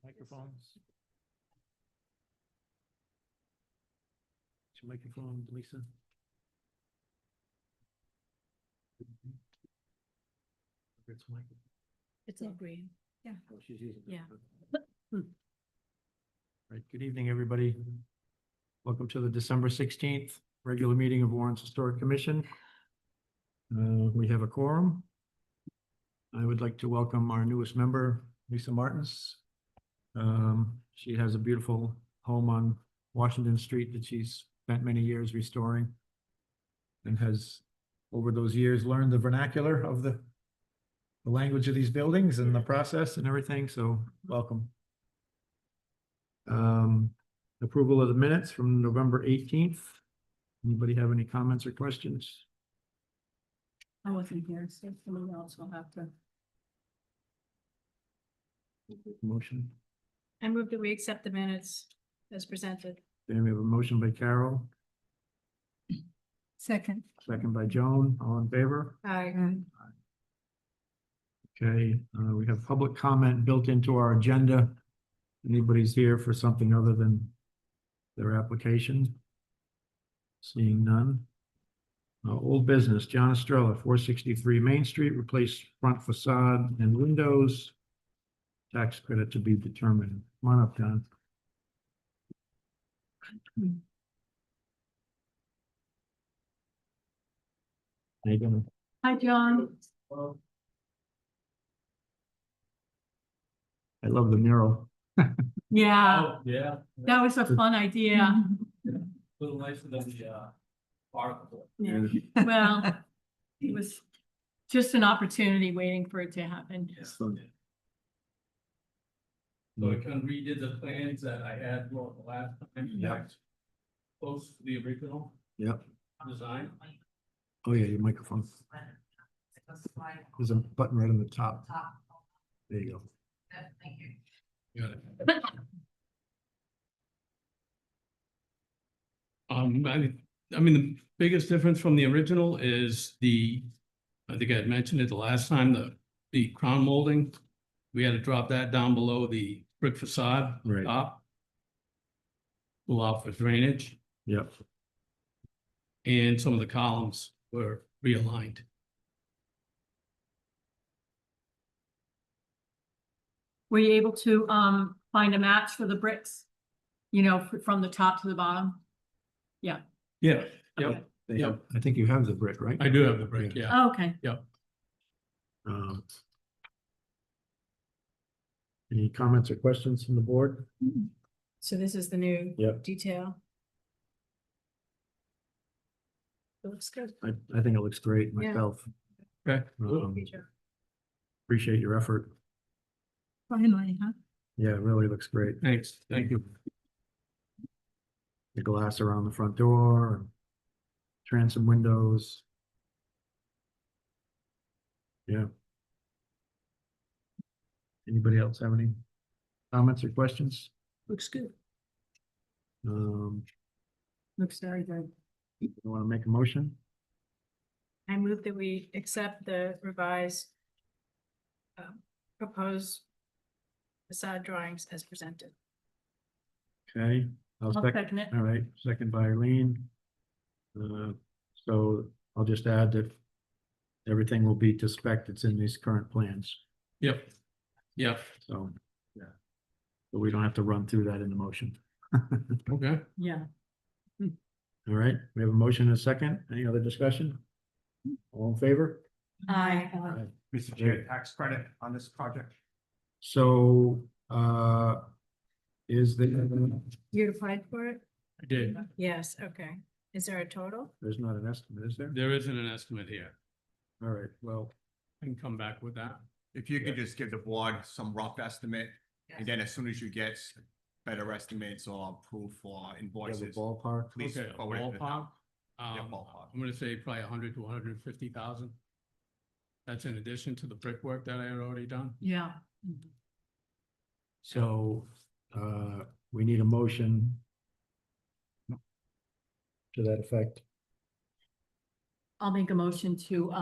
Microphones. Your microphone, Lisa. It's microphone. It's all green. Yeah. Oh, she's using it. Yeah. Right, good evening, everybody. Welcome to the December 16th regular meeting of Warren's Historic Commission. We have a quorum. I would like to welcome our newest member, Lisa Martins. She has a beautiful home on Washington Street that she's spent many years restoring and has, over those years, learned the vernacular of the language of these buildings and the process and everything, so welcome. Approval of the minutes from November 18th. Anybody have any comments or questions? I wasn't here, so someone else will have to. Motion. I move that we accept the minutes as presented. Then we have a motion by Carol, Second. second by Joan, all in favor? Aye. Okay, we have public comment built into our agenda. Anybody's here for something other than their application? Seeing none. Old business, John Estrella, 463 Main Street, replace front facade and windows. Tax credit to be determined. Come on up, John. How you doing? Hi, John. I love the mural. Yeah, Oh, yeah, that was a fun idea. a little nicer than the article. Yeah. Well, it was just an opportunity waiting for it to happen. So I kind of redid the plans that I had for the last time. Yeah. Close to the original Yep. design. Oh, yeah, your microphone. There's a button right on the top. There you go. Got it. I mean, the biggest difference from the original is I think I had mentioned it the last time, the crown molding. We had to drop that down below the brick facade. Right. Top. Allow for drainage, Yep. and some of the columns were realigned. Were you able to find a match for the bricks? You know, from the top to the bottom? Yeah. Yeah, yep, Okay. They have, I think you have the brick, right? I do have the brick, yeah. Oh, okay. Um, Any comments or questions from the board? So this is the new Yep. detail. It looks good. I think it looks great Yeah. myself. Okay, cool. Appreciate your effort. Finally, huh? Yeah, it really looks great. Thanks, thank you. The glass around the front door, and transom windows. Yeah. Anybody else have any comments or questions? Looks good. You Looks very good. want to make a motion? I move that we accept the revised proposed facade drawings as presented. Okay. I'll I'll second. second it. All right, second by Eileen. So I'll just add that everything will be to spec that's in these current plans. Yep, yep, So, yeah. So we don't have to run through that in the motion. okay. Yeah. All right, we have a motion and a second. Any other discussion? All in favor? Aye. Mr. Chair, tax credit on this project? So, is the, You applied for it? I did. Yes, okay. Is there a total? there's not an estimate, is there? There isn't an estimate here. All right, well, I can come back with that. If you could just give the board some rough estimate, and then as soon as you get better estimates or proof for you have a invoices, ballpark? please Okay, a forward it to the ballpark. town. Yeah, ballpark. I'm gonna say probably 100 to 150,000. That's in addition to the brickwork that I had already done. Yeah. So, we need a motion to that effect. I'll make a motion to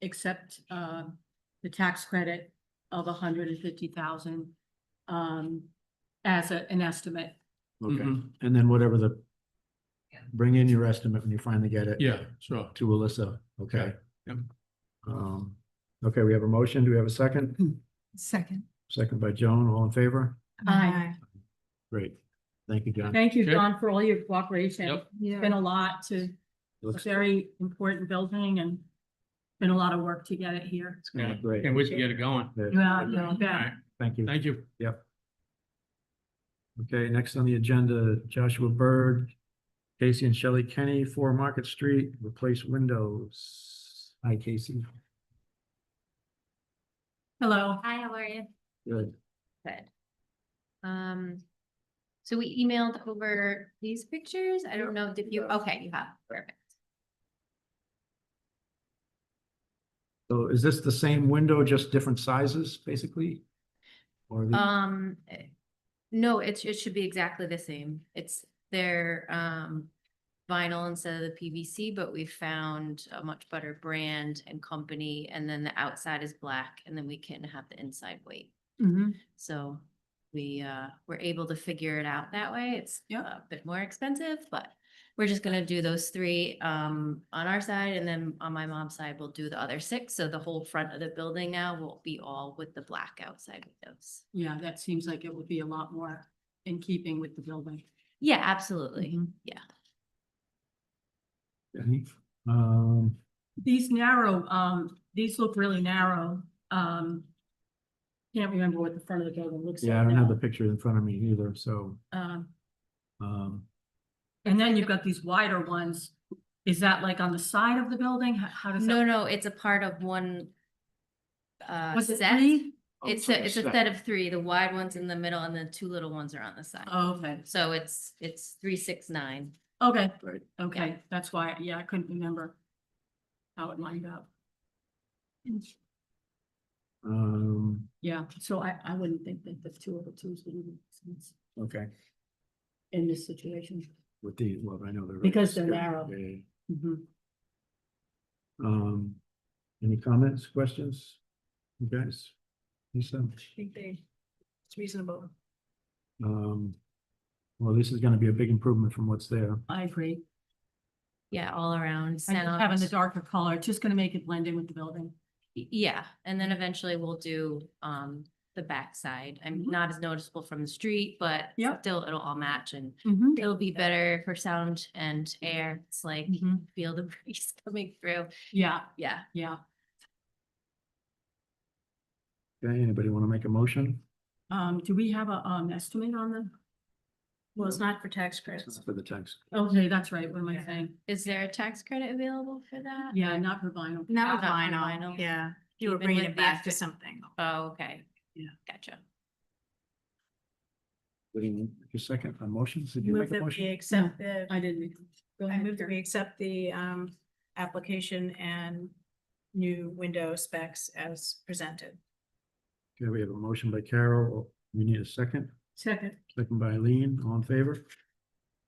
accept the tax credit of 150,000 as an estimate. Okay, Mhm. and then whatever bring in your estimate when you finally get it. Yeah, sure. To Alyssa, okay. Yep. Okay, we have a motion. Do we have a second? Second. Second by Joan, all in favor? Aye. Great. Thank you, John. Thank you, Okay. John, for all your cooperation. Yep. It's been a lot to, a Looks very important building and been a lot of work to get it here. it's going Yeah. great. Can't wait to get it going. Good. Yeah, no, All bet. right, Thank you. thank you. Okay, next on the agenda, Joshua Bird, Casey and Shelley Kenny, 4 Market Street, replace windows. Hi, Casey. Hello. Hi, how are you? Good. Good. So we emailed over these pictures. I don't know, did you, okay, you have, perfect. So is this the same window, just different sizes, basically? Or No, it should be exactly the same. It's their vinyl instead of the PVC, but we found a much better brand and company, and then the outside is black, and then we can have the inside white. Mhm. So we were able to figure it out that way. It's Yep. a bit more expensive, but we're just gonna do those 3 on our side, and then on my mom's side, we'll do the other 6. So the whole front of the building now will be all with the black outside windows. Yeah, that seems like it would be a lot more in keeping with the building. Yeah, absolutely. Mhm. Yeah. Kenny? These narrow, these look really narrow. Can't remember what the front of the building looks like. Yeah, I don't have now. the picture in front of me either, so, Um, um, and then you've got these wider ones. Is that like on the side of the building? How does that? No, it's a part of one Was it set. 3? It's a set of 3, the wide ones in the middle and the 2 little ones are on the side. Oh, okay, So it's 369. okay, right. okay, that's why, yeah, I couldn't remember how it lined up. Yeah, so I wouldn't think that the 2 over 2s would even make sense Okay, in this situation. with the, well, I know they're. Because they're narrow. Yeah. Mhm. Any comments, questions? You guys? Lisa? It's reasonable. Well, this is gonna be a big improvement from what's there. I agree. Yeah, all around And sound. having the darker color, it's just gonna make it blend in with the building. Yeah, and then eventually we'll do the backside. I'm not as noticeable from the street, but Yep. still it'll all match and Mhm. it'll be better for sound and air. It's like Mhm. feel the breeze coming through. Yeah, Yeah. yeah. Okay, anybody wanna make a motion? Do we have a estimate on the? Well, it's not for tax credits. For the text. Okay, that's right. What am I Yeah. saying? Is there a tax credit available for that? Yeah, not for vinyl. Not with Not on vinyl, vinyl. yeah. You were Even bringing with it the back to extra- something. Oh, okay. Yeah. Gotcha. What do you need? Your second on motions? Did you Move make a that we motion? accept the, I didn't. Go I ahead, move that we Karen. accept the application and new window specs as presented. Okay, we have a motion by Carol. We need a second. Second. Second by Eileen. All in favor?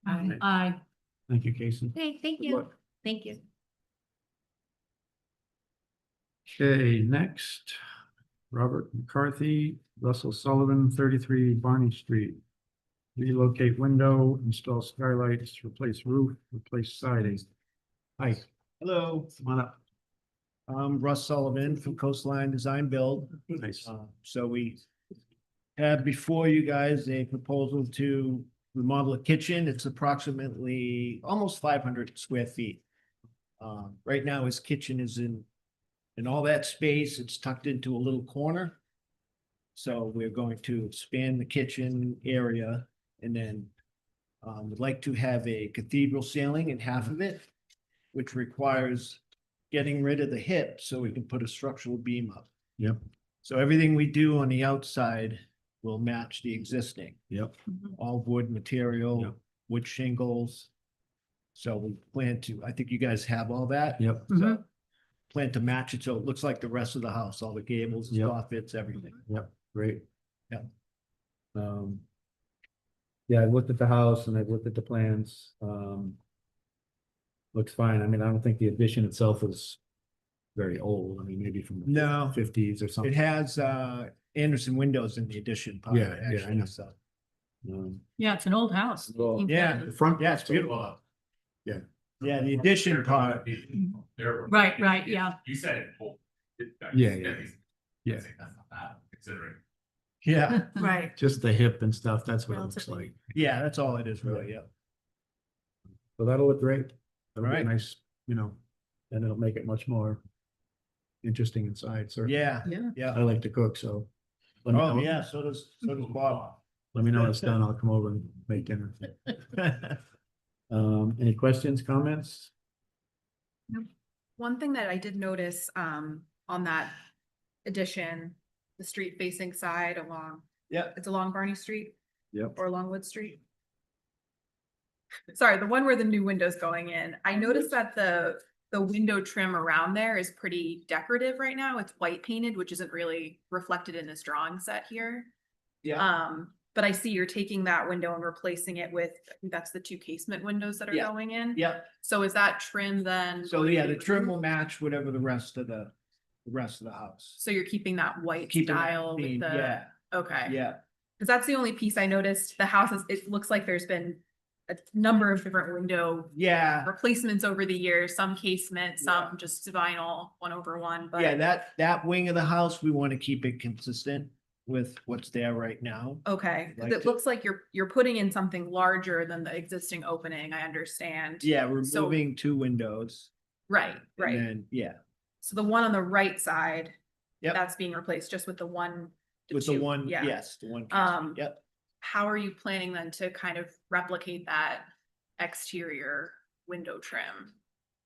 Aye. Aye. Thank you, Casey. Okay, thank Good you. luck. Thank you. Okay, next, Robert McCarthy, Russell Sullivan, 33 Barney Street. Relocate window, install skylights, replace roof, replace siding. Hi, Hello, come on up. I'm Russ Sullivan from Coastline Design Build. Nice. So we have before you guys a proposal to remodel a kitchen. It's approximately almost 500 square feet. Right now his kitchen is in all that space, it's tucked into a little corner. So we're going to expand the kitchen area and then would like to have a cathedral ceiling in half of it, which requires getting rid of the hip so we can put a structural beam up. Yep, So everything we do on the outside will match the existing, yep, all wood material, Yep. wood shingles. So we plan to, I think you guys have all that. yep, So plan to match it so it looks like the rest of the house, all the gables, Yep. soffits, everything. yep, great. Yep. Yeah, I've looked at the house and I've looked at the plans. Looks fine. I mean, I don't think the addition itself is very old. I mean, maybe from the No. 50s or It something. has Anderson windows in the addition part. Yeah, yeah, I know. So Yeah, it's an old house. Well, Yeah. The front. Yeah, it's part's still- beautiful. Yeah, the addition part. Right, yeah. You said. Yeah. Considering. Yeah, Right. Just the hip and stuff, that's what it looks Relatively. like. yeah, that's all it is really, yeah. So that'll look great. That'll be Right. nice, and it'll make it much more interesting inside, sir. Yeah, Yeah. yeah. I like to cook, so. let me Oh, know- yeah, so does Bob. Let me know when it's done, I'll come over and make dinner. Any questions, comments? One thing that I did notice, on that addition, the street facing side along, Yeah, it's along Barney Street Yep. or along Wood Street. Sorry, the one where the new window's going in. I noticed that the window trim around there is pretty decorative right now. It's white painted, which isn't really reflected in this drawing set here. yeah, But I see you're taking that window and replacing it with, I think that's the two casement windows that are Yeah. going in. yeah. So is that trim then? So yeah, the trim will match whatever the rest of the house. So you're keeping that white Keeping that style with theme, the, yeah. okay. Yeah, Cause that's the only piece I noticed. The house is, it looks like there's been a number of different window yeah, replacements over the years, some casement, some just vinyl, 1/1, but. yeah, that wing of the house, we want to keep it consistent with what's there right now. Okay, 'cause Like it to- looks like you're putting in something larger than the existing opening, I understand. Yeah, we're So- moving two windows. Right, right. And then, yeah, So the one on the right side. Yep. That's being replaced just with the one. with the two, one, yeah. yes, the one. Um, Yep. How are you planning then to kind of replicate that exterior window trim?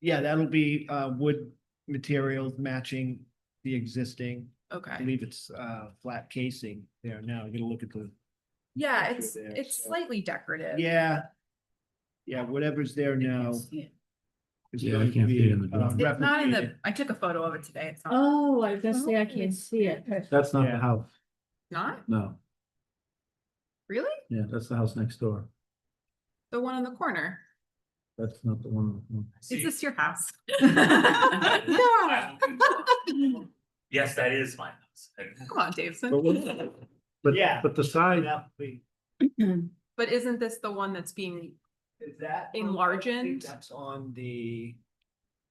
Yeah, that'll be wood materials matching the existing. I Okay, believe it's flat casing there now. You gotta look at the, yeah, picture it's, there, it's so- slightly decorative. yeah. Yeah, whatever's there now. is Yeah, I going to can't see be, it in the drawing. It's not in the, replicated. I took a photo of it today, it's not, Oh, I was gonna say I can't see it. That's not the Yeah. house, not, no, really? yeah, that's the house next door, The one on the corner, that's not the one. is this your house? Yes, that is my house. Come on, Davidson, But, Yeah. but the side, That'll be- but isn't this the one that's being, Is that? Enlarged? I think That's on the.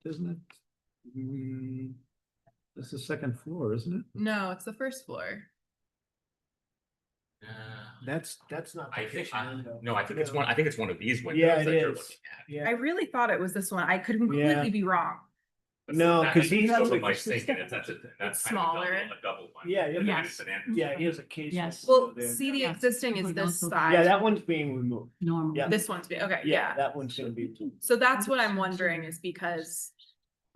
isn't it? Mm, This is second floor, isn't it? no, it's the first floor. That's not. I the think, kitchen window. no, I think it's one, I think it's one of these windows. Yeah, it that you're is. looking at. Yeah, I really thought it was this one, I could completely be wrong. No, That- 'cause I think he it's has also a- my thinking, that's kind of a smaller. a double one. Yeah, yeah. Maybe Yes. it's an entrance. yeah, here's a case. Yes. Well, there. see, the Yeah. existing is We're this also- side. Yeah, that one's being removed. Normal. Yeah. This one's, okay, Yeah, yeah. that one's gonna be. So that's what I'm wondering is because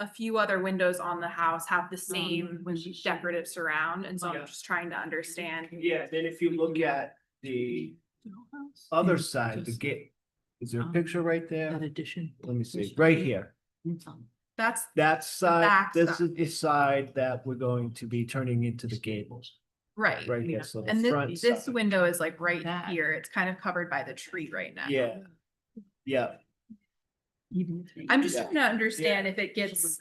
a few other windows on the house have the same decorative surround, and so Yeah. I'm just trying to understand. Yeah, then if you look at the other side, the gate, is there a picture right there? That addition. Let me see, right here. That's, That side, back this side. is the side that we're going to be turning into the gables, right. right here, so the And front this side. window is like right That. here. It's kind of covered by the tree right now. Yeah, yeah, I'm just Yeah. trying to understand if it gets,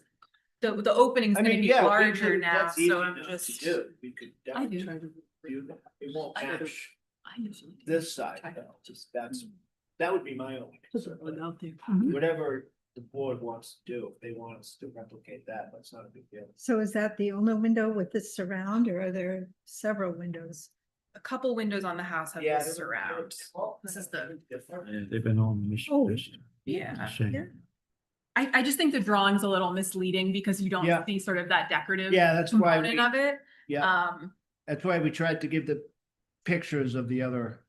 the opening's I gonna mean, be yeah. we larger could- now, that's easy so I'm enough to just. do. We could I do. definitely do that. It won't I do. match this side, though. That's, that would be my only concern. Whatever the board wants to do, if they want us to replicate that, that's not a big deal. So is that the only window with this surround, or are there several windows? A couple windows on the house have Yeah, this they're- surround. well, This is the- different. Yeah, they've been all mission. Oh. Yeah. Yeah. I just think the drawing's a little misleading because you don't Yeah. see sort of that decorative Yeah, that's why, component of it. yeah, that's why we tried to give the pictures of the other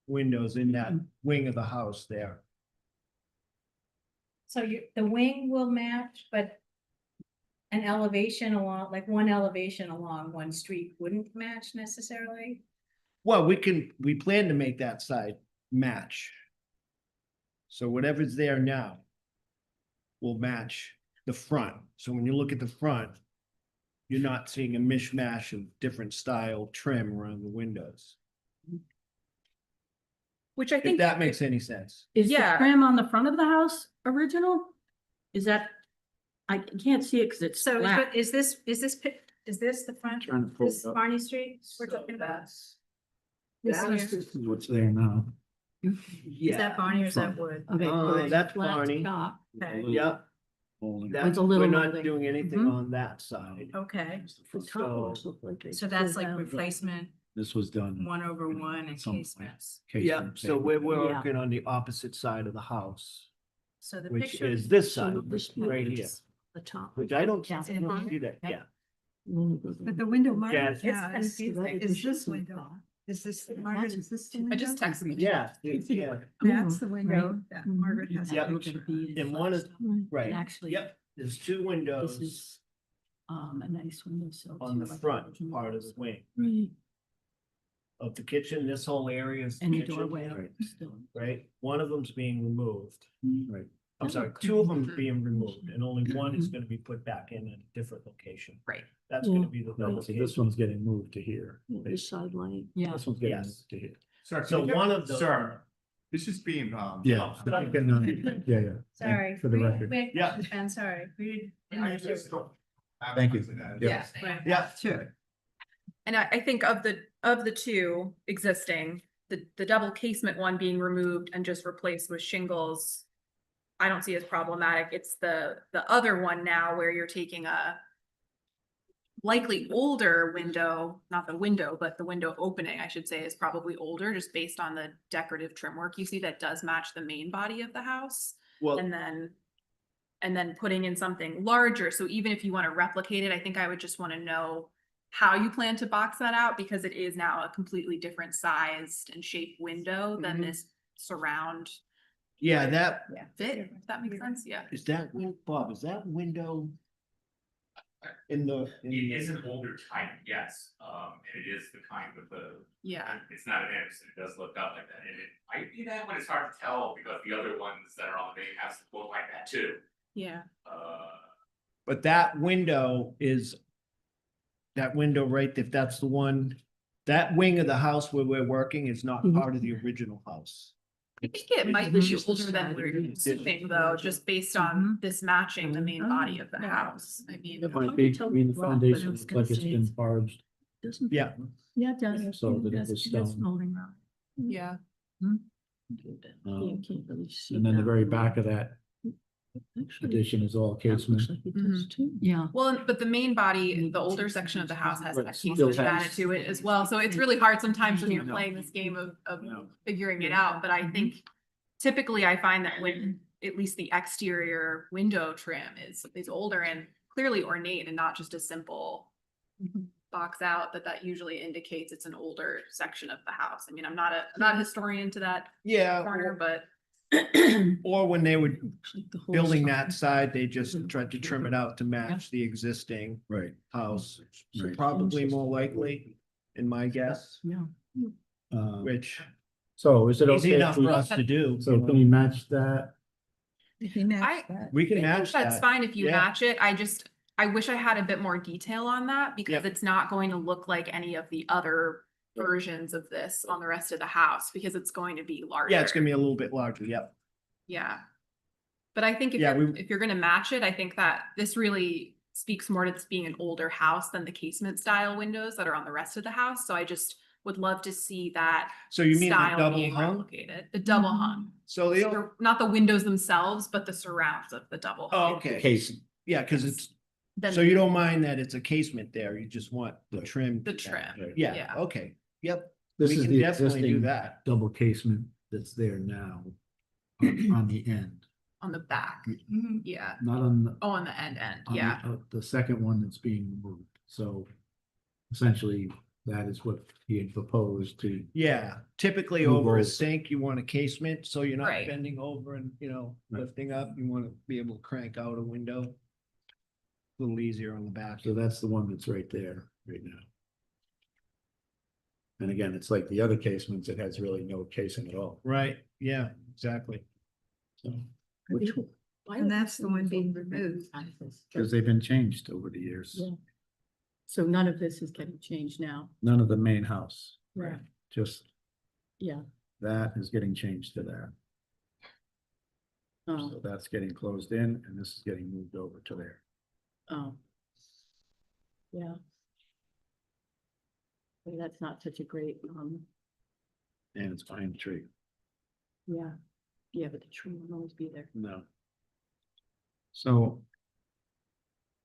windows in that wing of the house there. So the wing will match, but an elevation along, like one elevation along one street wouldn't match necessarily? Well, we plan to make that side match. So whatever's there now will match the front. So when you look at the front, you're not seeing a mishmash of different style trim around the windows. Which I If think. that makes any sense. Is the Yeah. trim on the front of the house original? Is that, I can't see it because it's So flat. is this the front, Trying to pull this it up. Barney Street we're talking about? That's- This is what's there now. Is Yeah. that Barney or is that wood? Okay. Oh, that's flat Barney. top. Okay. Yep, Molding. that's, a little we're not molding. doing anything Mhm. on that side. Okay, The top ones look like they so that's pulled like out. replacement, This was done. 1/1 and Some- casements. Yeah, casement so thing. we're Yeah. working on the opposite side of the house, So the which picture. is this So side, this right here, is The top. which I don't Yeah. see that, yeah. But the window Yeah. Margaret It's has is this window. Is this, Margaret, is this the window? I just texted me. Yeah, yeah, That's the window that Mhm. Margaret has. Yep. picture. and one is, right, Actually, yep, there's two this windows is a nice window sill. on too, the like front original. part of the wing Right, of the kitchen, this whole area is the and the kitchen, doorway right. still. right? One of them's being removed. Right. I'm That sorry, looked two of good. them being removed, and only one is gonna be put back in a different location. Right. That's Yeah. gonna be the No, so this location. one's getting moved to here. This side light, yeah. This one's getting Yes. moved to here. Sir, So can you- one of those. Sir, this is being, Yeah. Yeah. Sorry. For the record. Yeah. I'm sorry. We I didn't. just don't- Thank you. Yeah. Yeah, Sure. And I think of the two existing, the double casement one being removed and just replaced with shingles, I don't see as problematic. It's the other one now where you're taking a likely older window, not the window, but the window opening, I should say, is probably older, just based on the decorative trim work you see that does match the main body of the house. well, And then putting in something larger. So even if you want to replicate it, I think I would just want to know how you plan to box that out, because it is now a completely different sized and shaped window than Mhm. this surround yeah, that, fit, if that makes sense, yeah. is that, Bob, is that window in the? in It the- is an older type, yes, and it is the kind with the, Yeah, it's not an Anderson, it does look up like that, and it might be that one, it's hard to tell, because the other ones that are on the main house look like that too. yeah. But that window is. That window right, if that's the one, that wing of the house where we're working is not Mhm. part of the original house. I think it might be It's just the older than side. we're assuming though, just based on this matching the main body of the Oh, house. I mean, It might be, I mean, the foundation looks like it's been barged, Doesn't. Yeah. Yeah, it does. So that it Does- was it does stone. molding around. yeah. You can't really see. and then the that. very back of that Actually, addition is all that looks casement. like it does too. Yeah. Well, but the main body, the older section of the house has Right, that still casement has- added to it as well. So it's really hard sometimes when you're No. playing this game of No. figuring it out. But I think typically I find that when at least the exterior window trim is older and clearly ornate and not just a simple box out, that usually indicates it's an older section of the house. I mean, I'm not a historian to that Yeah, corner, but or when they were Looks like the whole building side. that side, they just tried to trim it out to match the existing Right. house. So Right. probably more likely, in my guess, Yeah. which So is it easy okay? enough if we- for us to do. So can we match that? If you match I- that. We can I think match that's that. fine if you Yeah. match it. I wish I had a bit more detail on that because Yep. it's not going to look like any of the other versions of this on the rest of the house because it's going to be larger. Yeah, it's gonna be a little bit larger, yep. Yeah. But I think Yeah, if you're gonna match it, I think that this really speaks more to this being an older house than the casement style windows that are on the rest of the house. So I just would love to see that So you mean the style double being hung? replicated. The double hung. So the, Not the windows themselves, but the surrounds of the double. oh, hung. okay, Casing. yeah, cause it's, Then so you don't mind that it's a casement there, you just want the Right. trim. the to trim. match. Right. Yeah, Yeah. okay, yep, This we is can the definitely do existing that. double casement that's there now on the end, On the back, Mhm. yeah. not on the. Oh, on the end, on yeah. The second one that's being removed. So essentially, that is what he had proposed to. Yeah, typically Move over over. a sink, you want a casement, so you're not Right. bending over and, Right. lifting up, you wanna be able to crank out a window. A little easier on the back. So that's the one that's right there, right now. And again, it's like the other casements, it has really no casing at all. Right, yeah, exactly. So, Which. And that's the one being removed. because they've been changed over the years. Yeah. So none of this is getting changed now. None of the main house, Right. just Yeah. that is getting changed to that. Oh, So that's getting closed in and this is getting moved over to there. oh. Yeah. Well, that's not such a great, And it's behind the tree. Yeah, yeah, but the tree will always be there. No. So.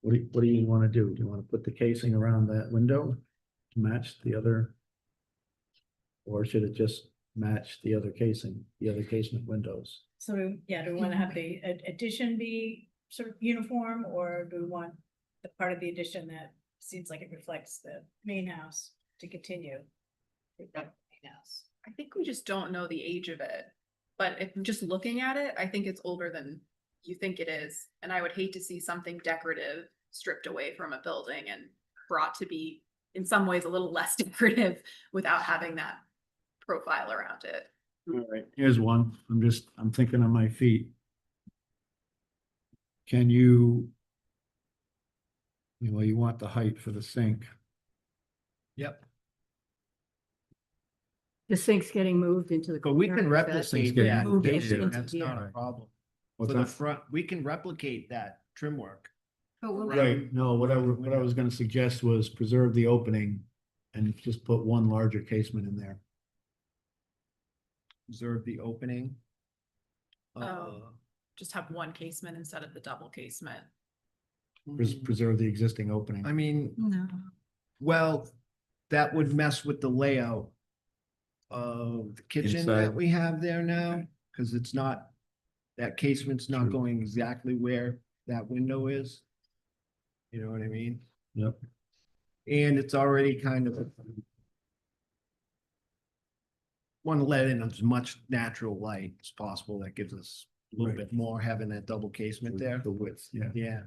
What do you want to do? Do you want to put the casing around that window to match the other? Or should it just match the other casing, the other casement windows? So, yeah, do we want to have the addition be sort of uniform, or do we want the part of the addition that seems like it reflects the main house to continue? Reflect the main house. I think we just don't know the age of it. But if just looking at it, I think it's older than you think it is. And I would hate to see something decorative stripped away from a building and brought to be in some ways a little less decorative without having that profile around it. All right, here's one. I'm thinking on my feet. Can you? Well, you want the height for the sink. Yep. The sink's getting moved into the. But we can corner, is that- replicate getting that. moved basically, into That's here. not a problem. What's For the that? front, we can replicate that trim work. But we'll- Right, no, what I was gonna suggest was preserve the opening and just put one larger casement in there. Observe the opening. Just have one casement instead of the double casement. Preserve the existing opening. I mean, No. well, that would mess with the layout of the kitchen that Inside. we have there now, because it's not, that casement's not True. going exactly where that window is. You know what I mean? Yep. And it's already kind of want to let in as much natural light as possible. That gives us a little Right. bit more having that double casement there. The width, yeah. Yeah.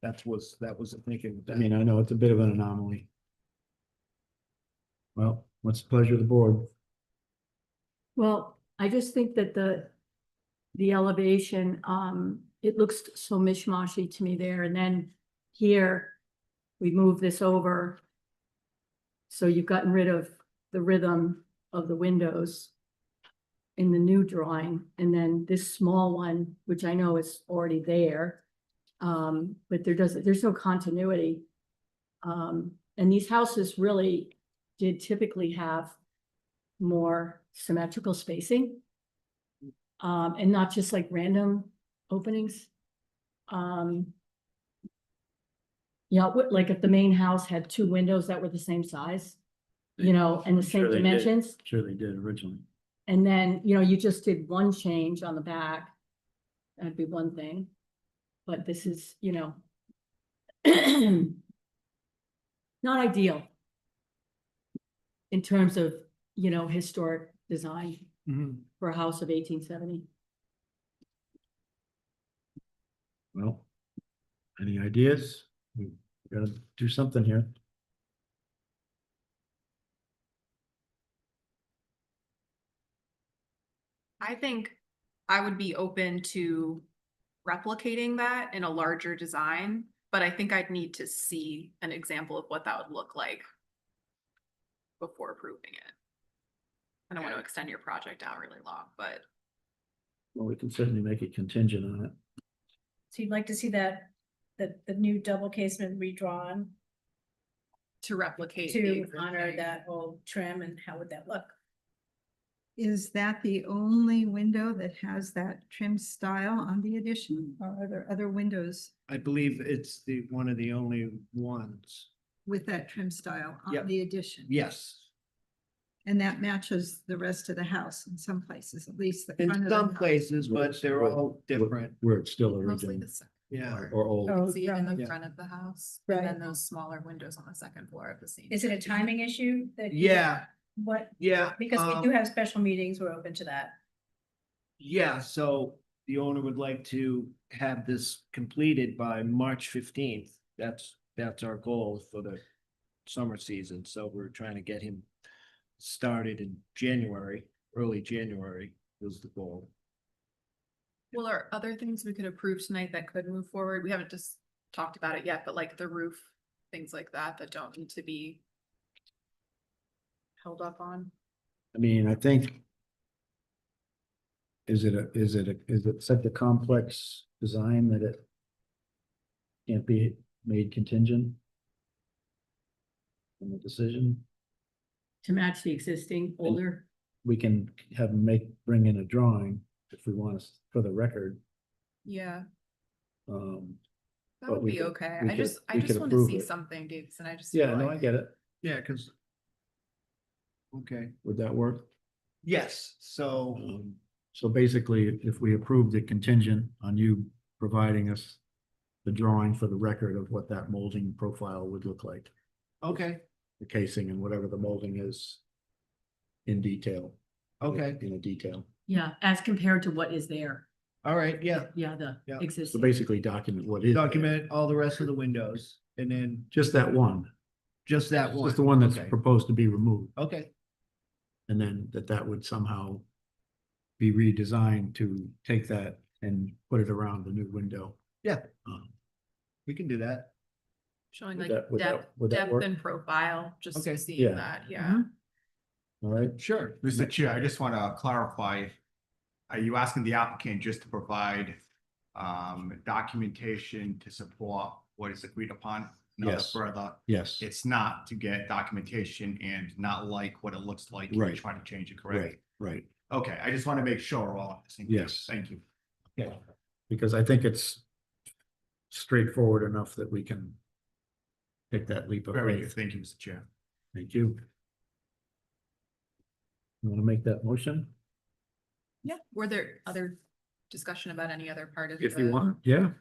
That was the thinking. with I that. mean, I know it's a bit of an anomaly. Well, what's the pleasure of the board? Well, I just think that the elevation, it looks so mishmashy to me there, and then here, we move this over. So you've gotten rid of the rhythm of the windows in the new drawing, and then this small one, which I know is already there. But there's no continuity. And these houses really did typically have more symmetrical spacing. And not just like random openings. Yeah, like if the main house had two windows that were the same size, you know, and the Sure same they did. dimensions. Sure they did originally. And then, you know, you just did one change on the back. That'd be one thing. But this is, you know, not ideal in terms of, you know, historic design Mhm. for a house of 1870. Well, any ideas? We gotta do something here. I think I would be open to replicating that in a larger design, but I think I'd need to see an example of what that would look like before approving it. I don't want to extend your project out really long, but Well, we can certainly make it contingent on it. So you'd like to see that, the new double casement redrawn to replicate. the to honor existing. that whole trim, and how would that look? Is that the only window that has that trim style on the addition, or are there other windows I believe it's one of the only ones. with that trim style Yep. on the addition? Yes, And that matches the rest of the house in some places, at least the in front of the some house. places, but they're all different. Where it's still Mostly original the second, Yeah. or old. Oh, see it in the yeah. front of the house, Right. and then those smaller windows on the second floor of the same. Is it a timing issue that? Yeah, What, yeah. because we um, do have special meetings, we're open to that. Yeah, so the owner would like to have this completed by March 15th. That's our goal for the summer season. So we're trying to get him started in January, early January was the goal. Well, are other things we could approve tonight that could move forward? We haven't just talked about it yet, but like the roof, things like that don't need to be held up on. I mean, I think. Is it such a complex design that it can't be made contingent on the decision? To match the existing older. we can have them bring in a drawing if we want us for the record. Yeah, Um, that But would we be could- okay. we I could- just we could want to approve see it. something, Davis, and I just. yeah, feel no, I like- get it. Yeah, because. Okay, Would that work? yes, so, So basically, if we approved it contingent on you providing us the drawing for the record of what that molding profile would look like, okay, the casing and whatever the molding is in detail. okay, In a detail. Yeah, as compared to what is there. all right, yeah. Yeah, the Yeah. So existing. basically document what is. there. Document all the rest of the windows and then Just that one, just that one. just the one that's Okay. proposed to be removed. Okay, And then that would somehow be redesigned to take that and put it around the new window. yeah, Um, we can do that. Showing Would like that- would that- depth, would that depth work? and profile, just Okay. seeing Yeah. that, yeah. All right, Sure. Mr. Chair, I just want to clarify, are you asking the applicant just to provide documentation to support what is agreed upon? No Yes. further, yes, it's not to get documentation and not like what it looks like, and Right. try to change it, correct? right, right, Okay, I just want to make sure we're all on the same page. Yes. Thank you. yeah, because I think it's straightforward enough that we can take that leap of Very good. faith. Thank you, Mr. Chair. Thank you. You want to make that motion? Yeah, were there other discussion about any other part of? If you the- want, yeah.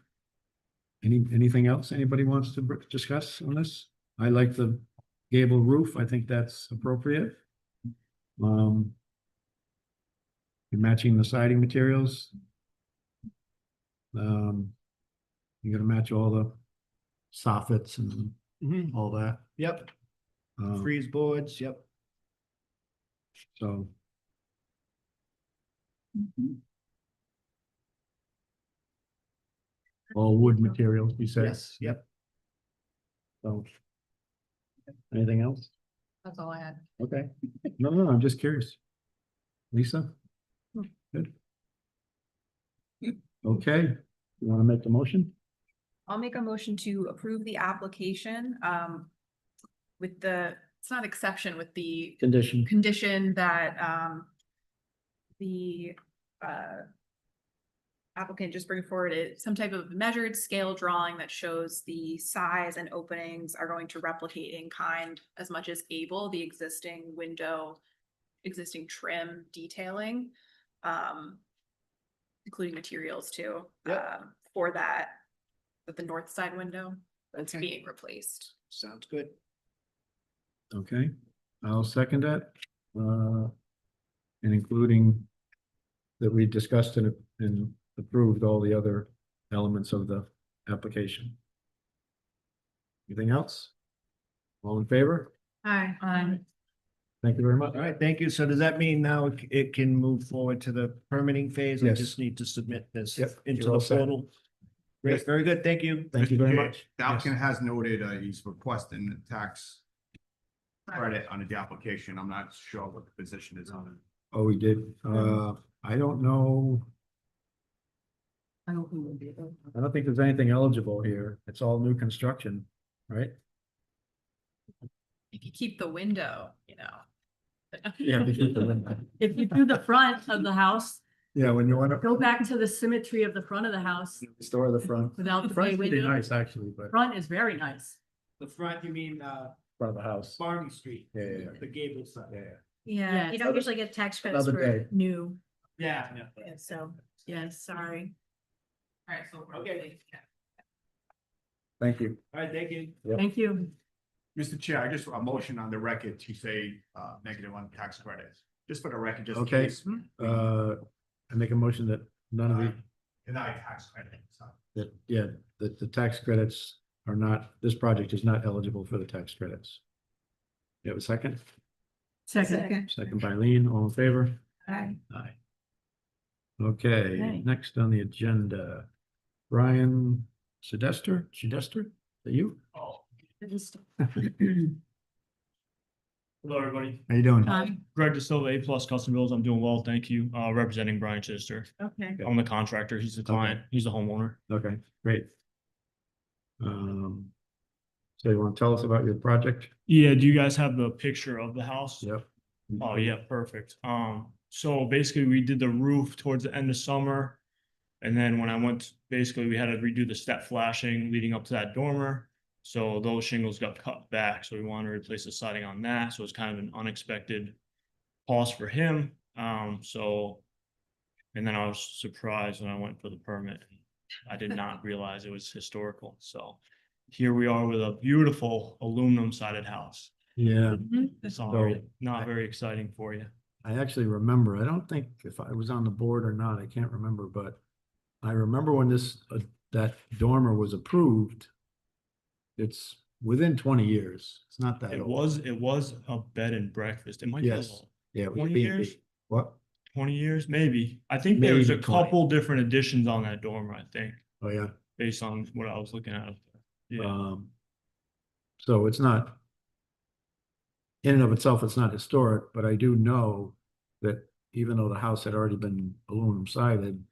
Anything else anybody wants to discuss on this? I like the gable roof. I think that's appropriate. You're matching the siding materials. You're gonna match all the soffits and Mhm. all that. Yep, Um, freeze boards, yep. So. All wood materials, you said? Yes, yep. So. Anything else? That's all I had. Okay. No, I'm just curious. Lisa? Good. Okay, you want to make the motion? I'll make a motion to approve the application, with the, it's not exception, with the Condition. condition that, the, applicant just bring forward some type of measured scale drawing that shows the size and openings are going to replicate in kind as much as able the existing window, existing trim detailing, including materials too, Yep. for that, the north side window that's Okay. being replaced. Sounds good. Okay, I'll second that. And including that we discussed and approved all the other elements of the application. Anything else? All in favor? Aye. Thank you very much. All right, thank you. So does that mean now it can move forward to the permitting phase? I Yes. just need to submit this Yep, into you're the all set. portal. Great, Yes. very good. Thank you. Thank you very Mr. much. Chair, The applicant has noted, he's requesting the tax credit on the application. I'm not sure what the position is on it. Oh, we did. I don't know. I don't think we'll be able. I don't think there's anything eligible here. It's all new construction, right? If you keep the window, you know. Yeah. If you do the front of the house, Yeah, when you want to go back to the symmetry of the front of the house restore the front. without the Front's bay pretty window. nice, actually, but Front is very nice. The front, you mean, front of the house. Barney Street? Yeah, yeah, yeah. The gable side. Yeah, Yeah, Yeah, you don't usually get tax credits another for day. new, Yeah. yeah, so, Yes. sorry. Alright, so. Okay. Thank you. All right, thank you. Yep. Thank you. Mr. Chair, I just, a motion on the record to say, negative on tax credits, just for the record, just in Okay. case. I make a motion that none of the, Deny tax credit, so. that, yeah, that the tax credits are not, this project is not eligible for the tax credits. You have a second? Second. Second by Lean, all in favor? Aye. Aye. Okay, Okay. next on the agenda, Brian Sedester, is that you? Hello, everybody. How you doing? Hi. Greg DeSilva, A+ Custom Builds. I'm doing well, thank you. Representing Brian Chister. Okay. I'm the contractor. He's the client. He's the homeowner. Okay, great. So you want to tell us about your project? Yeah, do you guys have the picture of the house? Yep. Oh, yeah, perfect. So basically we did the roof towards the end of summer. And then when I went, basically we had to redo the step flashing leading up to that dormer. So those shingles got cut back, so we wanted to replace the siding on that, so it's kind of an unexpected cost for him, so. And then I was surprised when I went for the permit, I did not realize it was historical, so. Here we are with a beautiful aluminum sided house. Yeah, It's So- not very exciting for you. I actually remember, I don't think if I was on the board or not, I can't remember, but I remember when that dormer was approved. It's within 20 years. It's not that old. It was a bed and breakfast. It might be a Yes. little- Yeah. it was 20 B&B. years? What? 20 years, maybe. I think there was a Maybe 20. couple different additions on that dormer, I think, Oh, yeah. based on what I was looking at. Yeah, So it's not. In and of itself, it's not historic, but I do know that even though the house had already been aluminum sided.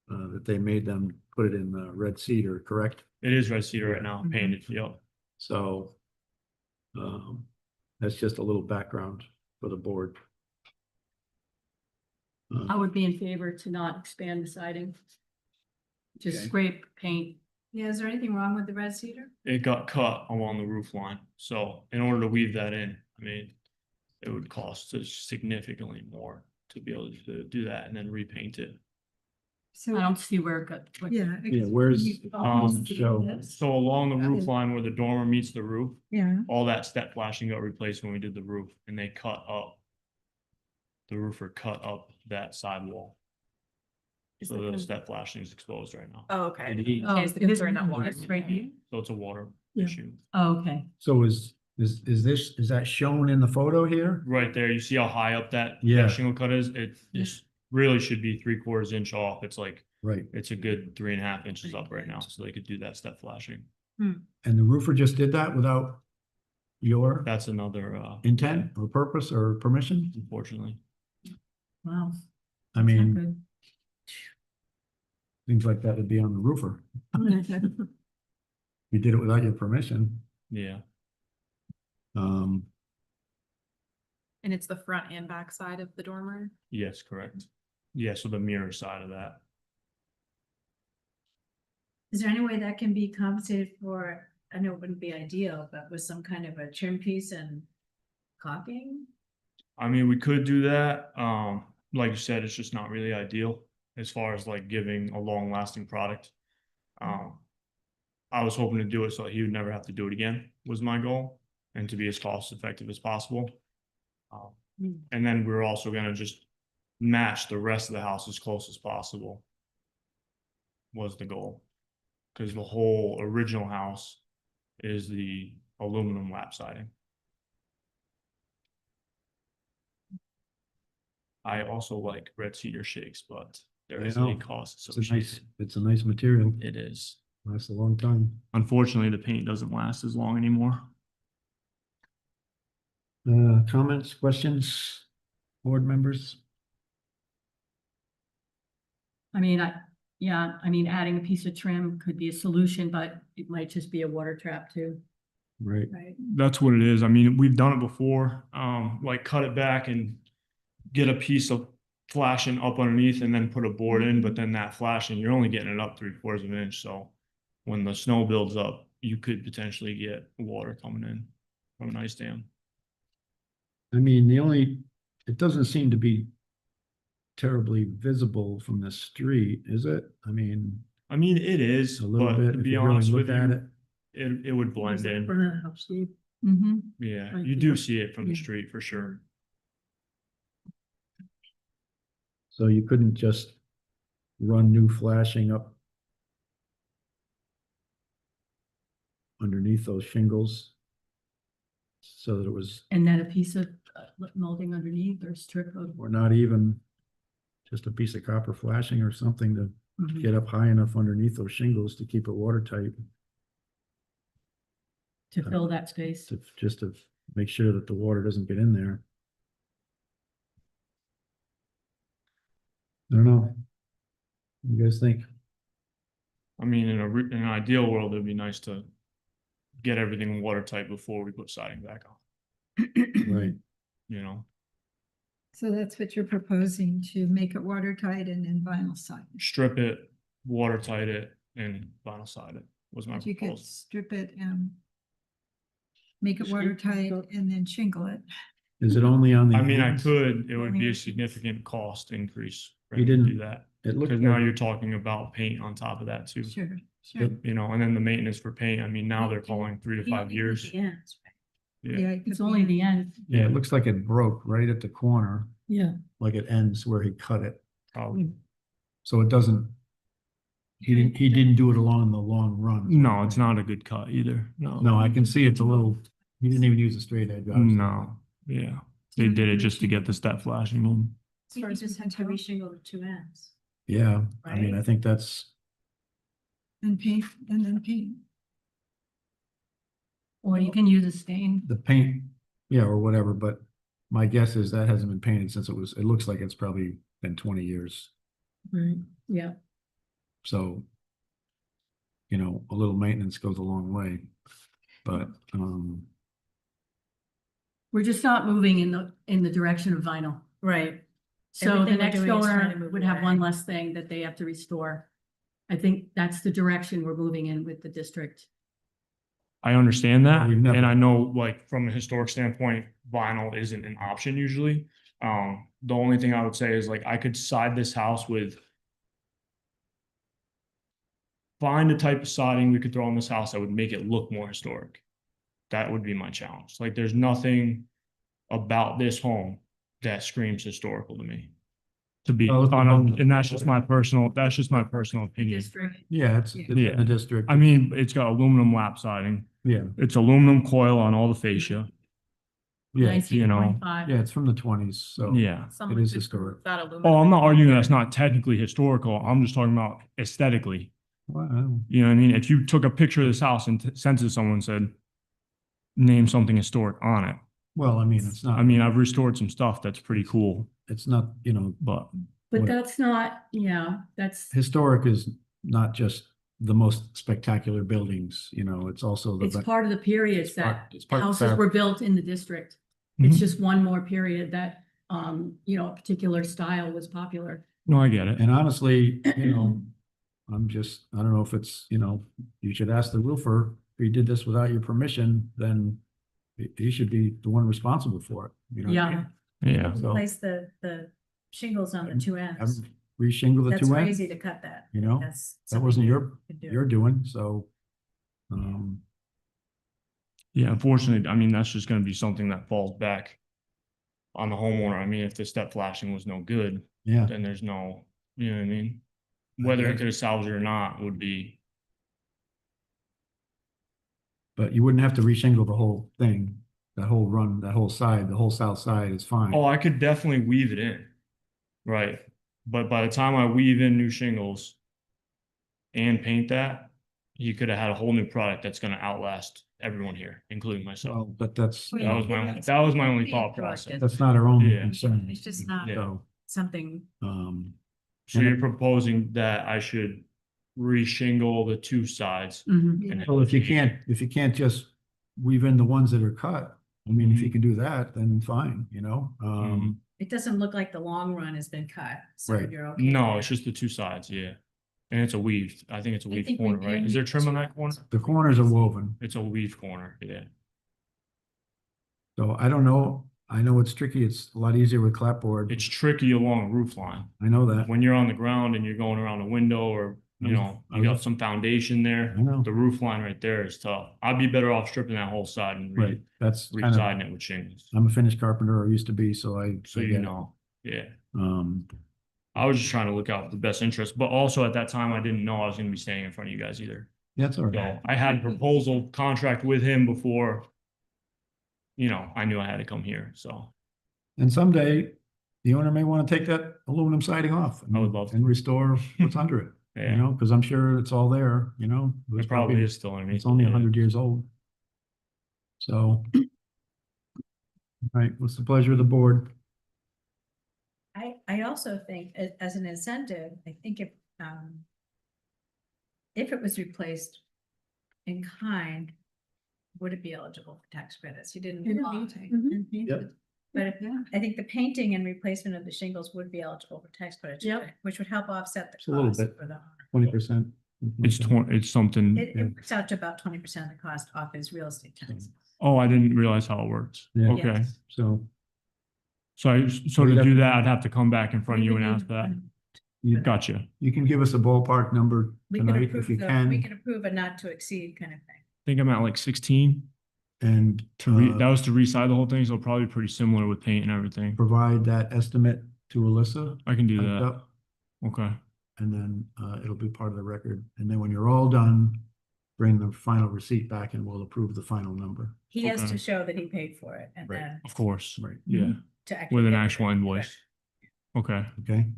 That they made them put it in red cedar, correct? it is red cedar right now, painted, yep. So. That's just a little background for the board. I would be in favor to not expand the siding. Just Okay. scrape paint. Yeah, is there anything wrong with the red cedar? It got cut along the roof line, so in order to weave that in, I mean, it would cost us significantly more to be able to do that and then repaint it. I don't see where it got. Yeah, where's, show, So along the roof line where the dormer meets the roof, Yeah. all that step flashing got replaced when we did the roof, and they cut up. The roofer cut up that sidewall. So the step flashing is exposed right now, Oh, okay. Oh, Is the concern that water. it's right here. so it's a water Yeah. issue. Oh, okay. so is that shown in the photo here? Right there, you see how high up that Yeah. shingle cut is? It really should be 3/4 inch off. It's like, Right, it's a good 3.5 inches up right now, so they could do that step flashing. and the roofer just did that without your That's another, intent or purpose or permission? unfortunately. Wow. I mean, things like that would be on the roofer. You did it without your permission. Yeah, Um, And it's the front and back side of the dormer. yes, correct. Yeah, so the mirror side of that. Is there any way that can be compensated for? I know it wouldn't be ideal, but with some kind of a trim piece and caulking? I mean, we could do that. Like you said, it's just not really ideal as far as like giving a long lasting product. I was hoping to do it so he would never have to do it again, was my goal, and to be as cost effective as possible. And then we're also gonna just match the rest of the house as close as possible. Was the goal. Cause the whole original house is the aluminum lap siding. I also like red cedar shakes, but there is a know. cost it's a nice, associated. it's a nice material. It is. Lasts a long time. Unfortunately, the paint doesn't last as long anymore. Comments, questions, board members? I mean, adding a piece of trim could be a solution, but it might just be a water trap too. Right. Right. That's what it is. I mean, we've done it before, like cut it back and get a piece of flashing up underneath and then put a board in, but then that flashing, you're only getting it up 3/4 of an inch. So when the snow builds up, you could potentially get water coming in from an ice dam. I mean, it doesn't seem to be terribly visible from the street, is it? I mean, I mean, it is, a little but bit, to if be you really honest look with at you, it. it would blend in. Mm-hmm. Yeah, Right you do here. see it from the Yeah. street for sure. So you couldn't just run new flashing up underneath those shingles so that it was, And then a piece of molding underneath or strip of. or not even just a piece of copper flashing or something to Mhm. get up high enough underneath those shingles to keep it watertight, To fill that space. to make sure that the water doesn't get in there. I don't know. What do you guys think? I mean, in an ideal world, it'd be nice to get everything watertight before we put siding back on. Right. you know, So that's what you're proposing, to make it watertight and then vinyl siding. strip it, watertight it, and vinyl side it was my If you could proposal. strip it and make it Shingle. watertight and then shingle it. Is it only on the? I mean, I ends? could, it would be a Only- significant cost increase. for You him to do didn't- that, It looked because now like, you're talking about paint on top of that too. Sure, sure. Yep. You know, and then the maintenance for paint, I mean, now they're calling 3 to 5 years. Yeah. Yeah. Yeah. it It's could only be- the end. yeah, it looks like it broke right at the corner, Yeah. like it ends where he cut it. Probably. So it doesn't. He didn't do it along the long run. No, it's not a good cut either. No. No, I can see it's a little, he didn't even use a straight edge. obviously. No, yeah. They did it just to get the step flashing on. So you just had to reshingle the two ends. Yeah, I mean, Right? I think that's, And paint, and then paint. Or you can use a stain. the paint, yeah, or whatever, but my guess is that hasn't been painted since it looks like it's probably been 20 years. Right. Yeah. So, you know, a little maintenance goes a long way, but, We're just not moving in the direction of vinyl. Right. So Everything the we're next doing is trying to owner move would have one away. less thing that they have to restore. I think that's the direction we're moving in with the district. I understand that, We've never- and I know, like, from a historic standpoint, vinyl isn't an option usually. The only thing I would say is, like, I could side this house with. Find a type of siding we could throw on this house that would make it look more historic. That would be my challenge. Like, there's nothing about this home that screams historical to me. To be, Oh, and that's just my personal opinion. District. yeah, it's in Yeah. the district. I mean, it's got aluminum lap siding. Yeah, It's aluminum coil on all the fascia. yeah, you know, 1925. yeah, it's from the 20s, so. Yeah. Someone is could historic. prove that aluminum Oh, I'm not is arguing longer. that's not technically historical. I'm just talking about aesthetically. Well, You know what I mean? If you took a picture of this house and sent it to someone and said, name something historic on it. well, I mean, it's not. I mean, I've restored some stuff that's pretty cool, It's not, you know, but But What- that's not, yeah, that's, historic is not just the most spectacular buildings, you know, it's also the. it's part of the periods it's part- that it's part of the houses fabric. were built in the district. It's Mhm. just one more period that, you know, a particular style was popular. no, I get it. And honestly, you know, I don't know if it's, you know, you should ask the roofer, if he did this without your permission, then he should be the one responsible for it, you know? Yeah. Yeah. So Place the shingles on the two have ends. him reshingle the That's two ends, crazy to cut that. you know? That's. That wasn't something your, you could do. you're doing, so. Yeah, unfortunately, I mean, that's just gonna be something that falls back on the homeowner. I mean, if the step flashing was no good, Yeah, then there's no, you know what I mean? Whether it could have salvaged it or not would be, but you wouldn't have to reshingle the whole thing, that whole run, that whole side, the whole south side is fine. oh, I could definitely weave it in. Right, but by the time I weave in new shingles and paint that, you could have had a whole new product that's gonna outlast everyone here, including myself. Well, but that's, Well, That was my only thought process. that's not our only Yeah. concern. It's just not So, something, So you're proposing that I should re-shingle the two sides? Mhm. and well, if you can't just weave in the ones that are cut, I mean, if you can do that, then fine, you know? it doesn't look like the long run has been cut, so Right. you're okay. No, there. it's just the two sides, yeah. And it's a weave, I think it's a I weave think we corner, right? do Is there need trim on to- that corner? The corners are woven, It's a weave corner, yeah. so I don't know. I know it's tricky. It's a lot easier with clapboard. It's tricky along roof line. I know that. When you're on the ground and you're going around a window or, you know, you got some foundation there, I know. the roof line right there is tough. I'd be better off stripping that whole side and Right, that's kind of, re-siding it with shingles. I'm a finished carpenter or used to be, so So I you get it. know, yeah. Um, I was just trying to look out for the best interest, but also at that time, I didn't know I was gonna be standing in front of you guys either. that's all So right. I had a proposal contract with him before, you know, I knew I had to come here, so. And someday the owner may want to take that aluminum siding off. I would love to. And restore what's under it, you Yeah, know, because I'm sure it's all there, you know? was it probably is still underneath. It's only yeah. 100 years old. So. All right, what's the pleasure of the board? I also think as an incentive, I think if it was replaced in kind, would it be eligible for tax credits? You didn't. Mhm. Mhm. Yep. But Yeah. I think the painting and replacement of the shingles would be eligible for tax credit, Yep. which would help offset It's a the little cost bit. for the. 20%. It's something. It works out to about 20% of the cost off his real estate taxes. Oh, I didn't realize how it works. Yeah. Okay. Yes. So So We'd to have do to- that, I'd have to come back in front of you and ask that. you, Gotcha. you can give us a ballpark number We could tonight if approve you we can. could approve a not to exceed kind of thing. I think I'm at like 16 And that was to reside the whole thing. So probably pretty similar with paint and everything. provide that estimate to Alyssa. I can do typed that. up, Okay. And then it'll be part of the record. And then when you're all done, bring the final receipt back and we'll approve the final number. He has Okay. to show that he paid for it and Right. then Of course. Right. Yeah. to actually. With an get it. actual invoice. Okay. Okay?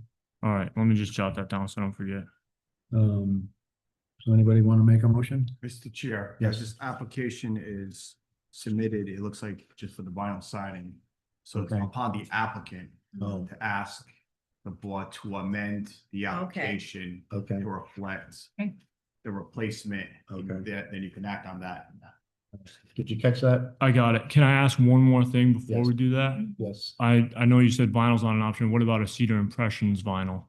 All right. Let me just jot that down so I don't forget. So anybody want to make a motion? Mr. Chair, Yes. as this application is submitted, it looks like just for the vinyl siding. So it's Okay. upon the applicant Oh, to ask the board to amend the application okay. to reflect Okay. the replacement. Okay. Then you can act on that. Did you catch that? I got it. Can I ask one more thing before Yes. we do that? Yes. I know you said vinyl's not an option. What about a Cedar Impressions vinyl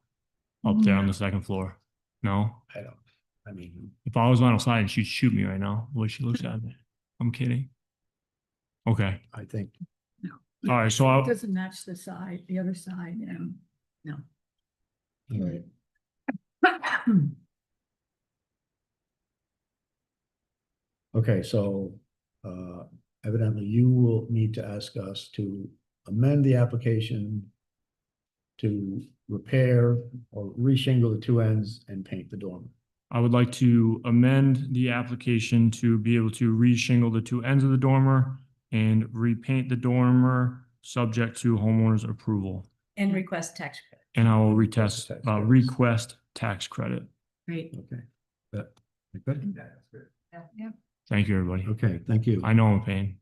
up there on the second floor? No? I mean, If I was vinyl siding, she'd shoot me right now, the way she looks at me. I'm kidding. Okay. I think, All right. So It I'll, doesn't match the side, the other side, you know, no. all right. Okay, so evidently you will need to ask us to amend the application to repair or reshingle the two ends and paint the dormer. I would like to amend the application to be able to reshingle the two ends of the dormer and repaint the dormer, subject to homeowner's approval. And request tax credit. And I will Tax credits. request tax credit. Great. Okay. Good? Thank you, everybody. Okay, thank you. I know I'm a pain.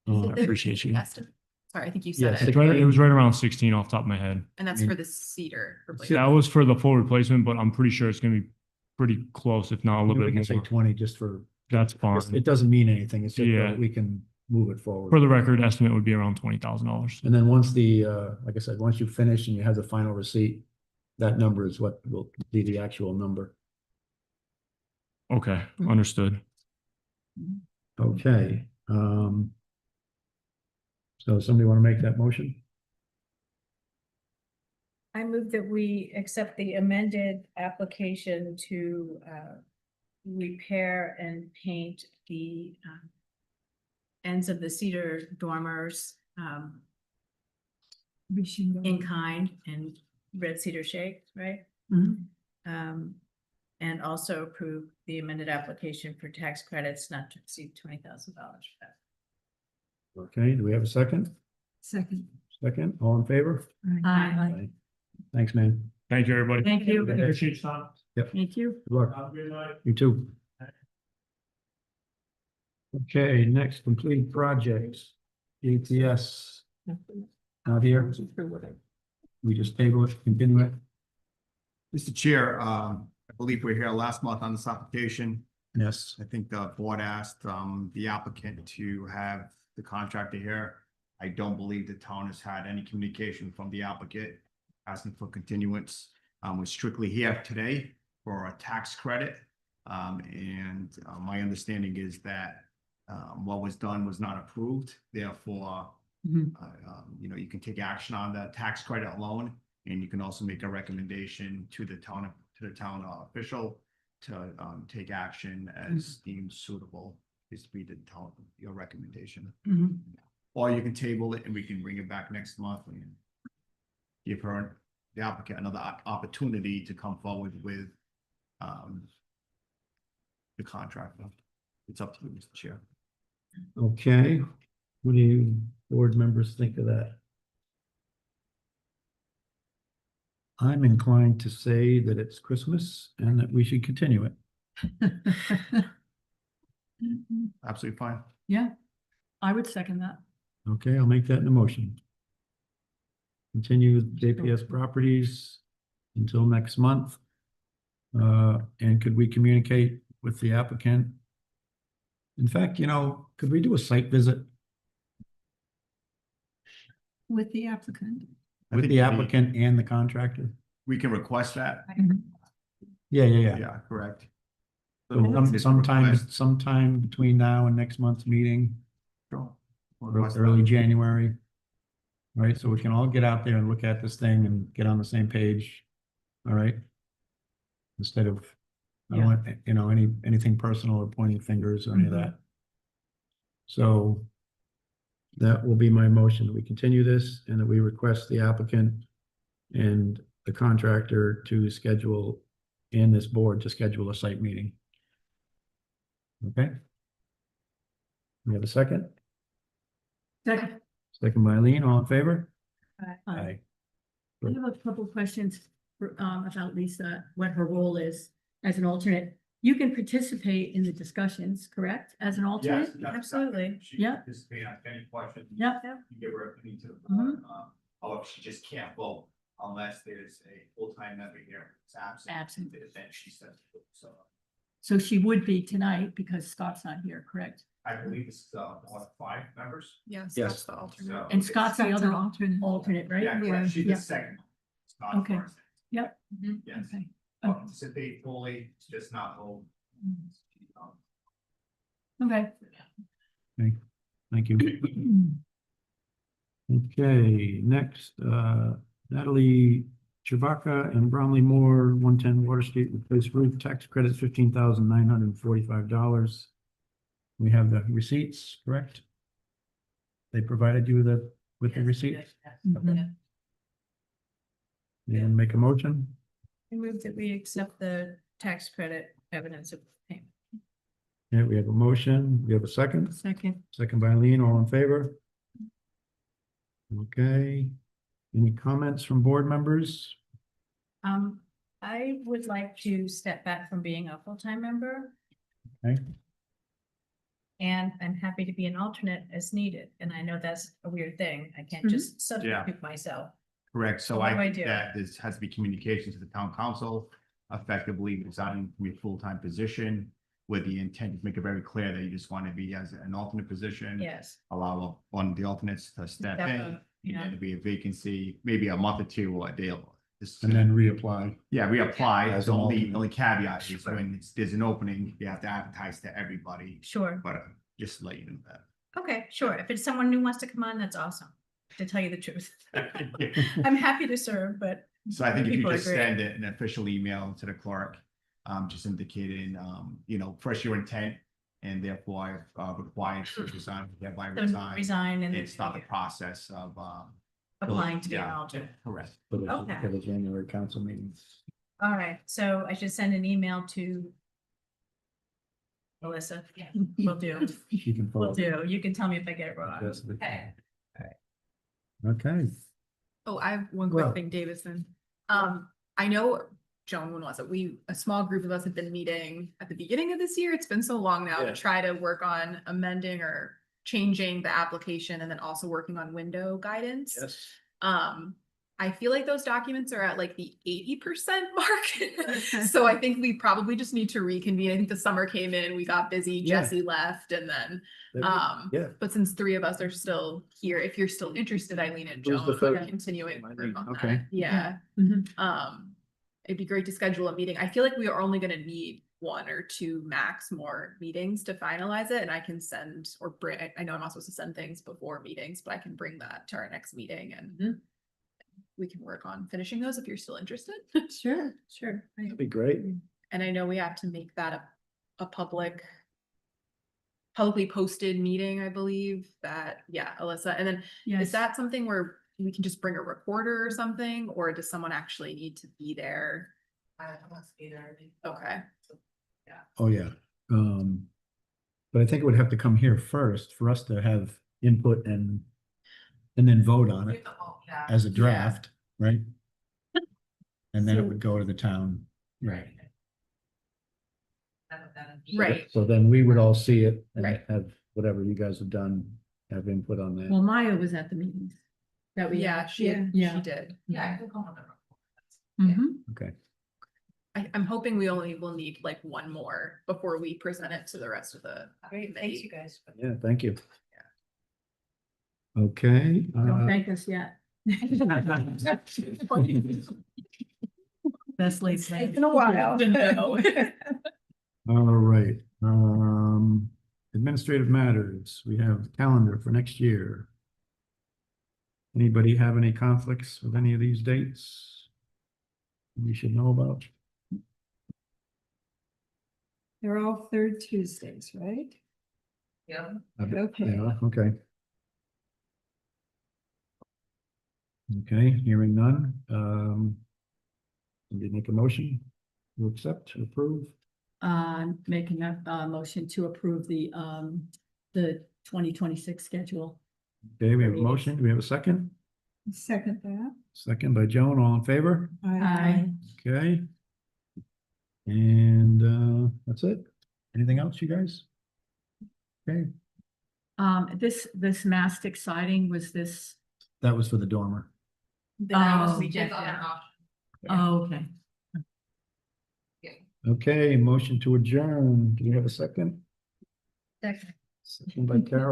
Uh, I appreciate you. Sorry, I think you Yes, said It it. was right around 16 off the top of my head. And that's for the cedar. replacement. That was for the full replacement, but I'm pretty sure it's gonna be pretty close, if not a little We bit can say more. 20 just for, That's fine. it doesn't mean anything. It's just Yeah. that we can move it forward. For the record, estimate would be around $20,000. And then once the, like I said, once you finish and you have the final receipt, that number is what will be the actual number. Okay, understood. Okay, so somebody want to make that motion? I move that we accept the amended application to repair and paint the ends of the cedar dormers in kind and red cedar shake, right? Mhm. And also approve the amended application for tax credits not to exceed $20,000. Okay, do we have a second? Second. Second, all in favor? Aye. Thanks, man. Thank you, everybody. Thank you. Appreciate your time. Thank you. Good luck. Have a good night. You too. Okay, next, complete projects. ATS, not here. We just table it, continue it. Mr. Chair, I believe we were here last month on this application. Yes. I think the board asked the applicant to have the contractor here. I don't believe the town has had any communication from the applicant asking for continuance. We're strictly here today for a tax credit. And my understanding is that what was done was not approved. Therefore, you can take action on the tax credit alone, and you can also make a recommendation to the town official to take action as deemed suitable. Is to be the town, your recommendation. Mhm. Or you can table it and we can bring it back next month and give her, the applicant, another opportunity to come forward with the contract. It's up to you, Mr. Chair. Okay, what do you board members think of that? I'm inclined to say that it's Christmas and that we should continue it. Absolutely fine. Yeah, I would second that. Okay, I'll make that in a motion. Continue JPS Properties until next month. And could we communicate with the applicant? In fact, could we do a site visit? with the applicant. I with think the we- applicant and the contractor? We can request that. Yeah, yeah. Yeah, correct. So Just sometime, request- sometime between now and next month's meeting, Sure. We'll or request that. early January. Right, so we can all get out there and look at this thing and get on the same page. All right? Instead of, I don't want, you know, anything personal or pointing fingers or any of Mhm. that. So that will be my motion, that we continue this and that we request the applicant and the contractor to schedule, and this board to schedule a site meeting. Okay? We have a second? Second. Second by Eileen, all in favor? I have a couple questions for, about Lisa, what her role is as an alternate. You can participate in the discussions, correct? As an alternate? Absolutely. She Yeah. can participate on any questions. Yeah. You give her a opinion to the Mhm. board. However, she just can't vote unless there's a full-time member here. It's absent. Absent. Then she says, so So she would be tonight because Scott's not here, correct? I believe it's, what, 5 members? Yes, Yes. that's the alternate. So And Scott's the Scott's other an alternate. alternate, right? Yeah, Yeah. correct. She's Yeah. the second. It's not Okay. first. Yep. Yes. Okay. Participate fully, it's just not vote. Okay. Thank you. Okay, next, Natalie Chewbacca and Bromley Moore, 110 Water Street, replace roof, tax credit $15,945. We have the receipts, correct? They provided you with the receipts? Mhm. And make a motion? I move that we accept the tax credit evidence of payment. Yeah, we have a motion. We have a second. Second. Second by Eileen, all in favor? Okay. Any comments from board members? I would like to step back from being a full-time member. Okay. And I'm happy to be an alternate as needed, and I know that's a weird thing, I can't Mhm. just substitute myself. Correct, so What do I I think do? that this has to be communication to the town council, effectively resigning from your full-time position with the intent to make it very clear that you just want to be as an alternate position. Yes. Allow one of the alternates to step in, and Yeah. then be a vacancy, maybe a month or two or a day. And then reapply. Yeah, reapply, As the an only alternate. caveat is when there's an opening, you have to advertise to everybody, Sure, but just to let you know that. okay, sure, if it's someone who wants to come on, that's awesome, to tell you the truth. I'm happy to serve, but So I think if you People just agree. send an official email to the clerk, just indicating, first your intent and therefore required to resign, hereby so resign. resign and And start the process of, applying to be an yeah. alternate. correct. For the, Okay. for the January council meetings. All right, so I should send an email to Melissa. Will do, She can will follow. do. You can tell me if I get it wrong. Yes, the- Okay. Okay, Oh, I have one Well- quick thing, Davison. I know, Joan, when was it? A small group of us have been meeting at the beginning of this year. It's been so long now Yeah. to try to work on amending or changing the application and then also working on window guidance. yes. I feel like those documents are at like the 80% mark. So I think we probably just need to reconvene. I think the summer came in, we got busy, Yeah. Jesse left, and then Yeah. but since 3 of us are still here, if you're still interested, Eileen and Who's Joan, the we third? can continue it. Eileen, on okay. that. Yeah. Mhm. It'd be great to schedule a meeting. I feel like we are only gonna need 1 or 2 max more meetings to finalize it, and I can send or bring, I know I'm not supposed to send things before meetings, but I can bring that to our next meeting and we can work on finishing those if you're still interested. Sure, sure. That'd be great. And I know we have to make that a publicly posted meeting, I believe, that, yeah, Alyssa, and then is Yes. that something where we can just bring a recorder or something, or does someone actually need to be there? I must be there. Okay, Oh, yeah. But I think it would have to come here first for us to have input and then vote on it as a draft, right? And then it So- would go to the town. Right. right, So then we would all see it and Right. have whatever you guys have done, have input on that. Well, Maya was at the meetings. That we. yeah, she Yeah. did. Mhm. Okay, I'm hoping we only will need like 1 more before we present it to the rest of the Great, thanks you committee. guys. yeah, thank you. Okay. Don't thank us yet. Best laid It's planned. taken a while. All right, administrative matters, we have the calendar for next year. Anybody have any conflicts with any of these dates? We should know about? They're all third Tuesdays, right? Okay. Yeah, okay. Okay, hearing none, somebody make a motion to accept, approve? Making a motion to approve the 2026 schedule. Okay, we have a Meetings. motion, do we have a second? Second that. Second by Joan, all in favor? Aye. Okay. And that's it. Anything else, you guys? Okay, This mastic siding was this, that was for the dormer. That was Oh. rejected. oh, okay. Okay, motion to adjourn. Do we have a second? Second. Second by Carol.